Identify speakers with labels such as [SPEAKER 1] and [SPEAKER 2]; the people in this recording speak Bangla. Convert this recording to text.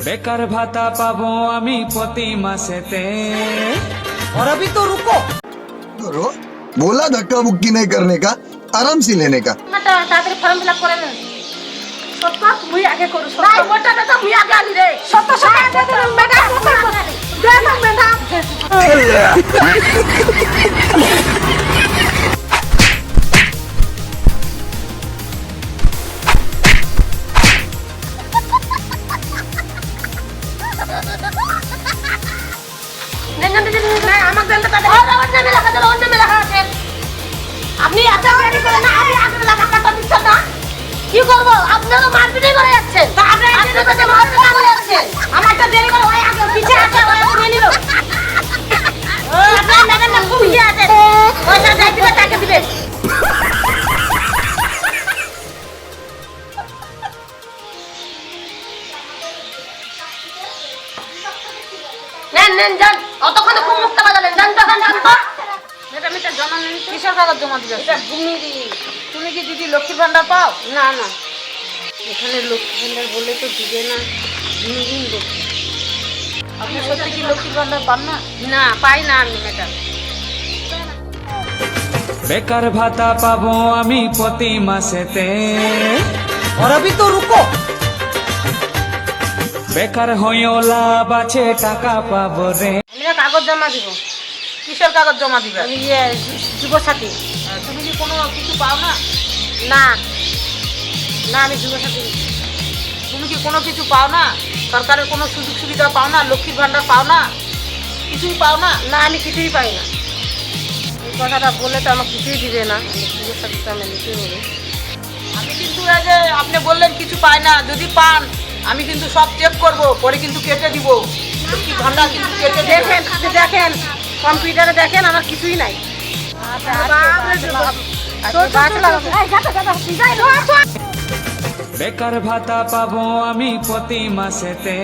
[SPEAKER 1] বেকার ভাতা পাবো আমি প্রতি মাসেতে।
[SPEAKER 2] और अभी तो रुको,
[SPEAKER 3] करो बोला धक्का मुक्की नहीं करने का, आराम से लेने का।
[SPEAKER 4] তাড়াতাড়ি ফর্ম ফিল আপ করে নেন। সত্য তুই আগে করু। নাই মোটাটা তো তুই আগে আলি রে। সত্য সত্য ম্যাডাম দে না ম্যাডাম। আপনি এত দেরি করে না, আমি আগে টাকাটা দিচ্ছেন না, কি করব? আপনারা মারপিটই করে যাচ্ছেন, আপনি তো মারপিট করে যাচ্ছেন। আমারটা দেরি করে ওই আগে পিছে আছে, ওই আগে নিয়ে নিল। ও আপনার ম্যাডাম না খুব ইয়ে আছে, পয়সা যাই দিবে টাকা দিবে। নেন নেন যান, অতক্ষণ খুব মুক্ত বাজালেন, যান তো যান যান তো।
[SPEAKER 2] ম্যাডাম এটা জমা নেই, কিসের কাগজ জমা দিবে?
[SPEAKER 4] এটা ভূমিরি।
[SPEAKER 2] তুমি কি দিদি লক্ষ্মীর ভান্ডার পাও?
[SPEAKER 4] না না, এখানে লক্ষ্মী ভান্ডার বলে তো দিবে না, ভূমিহীন লোক।
[SPEAKER 2] আপনি সত্যি কি লক্ষ্মীর ভান্ডার পান না?
[SPEAKER 4] না পাই না আমি ম্যাডাম।
[SPEAKER 1] বেকার ভাতা পাবো আমি প্রতি মাসেতে।
[SPEAKER 2] और अभी तो रुको,
[SPEAKER 1] বেকার হয়েও লাভ আছে, টাকা পাবো রে।
[SPEAKER 4] আমরা কাগজ জমা দিব।
[SPEAKER 2] কিসের কাগজ জমা দিবে?
[SPEAKER 4] আমি যুবসাথী।
[SPEAKER 2] তুমি কি কোনো কিছু পাও না?
[SPEAKER 4] না না, আমি যুবসাথী।
[SPEAKER 2] তুমি কি কোনো কিছু পাও না? সরকারের কোনো সুযোগ সুবিধা পাও না? লক্ষ্মীর ভান্ডার পাও না? কিছুই পাও না?
[SPEAKER 4] না আমি কিছুই পাই না। এই কথাটা বললে তো আমার কিছুই দিবে না, আমি যুবসাথী তো আমি নিতেই হবে।
[SPEAKER 2] আমি কিন্তু এই যে আপনি বললেন কিছু পাই না, যদি পান আমি কিন্তু সব চেক করব, পরে কিন্তু কেটে দিব। লক্ষ্মীর ভান্ডার কিন্তু কেটে
[SPEAKER 4] দেখেন আপনি দেখেন, কম্পিউটারে দেখেন আমার কিছুই নাই।
[SPEAKER 1] বেকার ভাতা পাবো আমি প্রতি মাসেতে।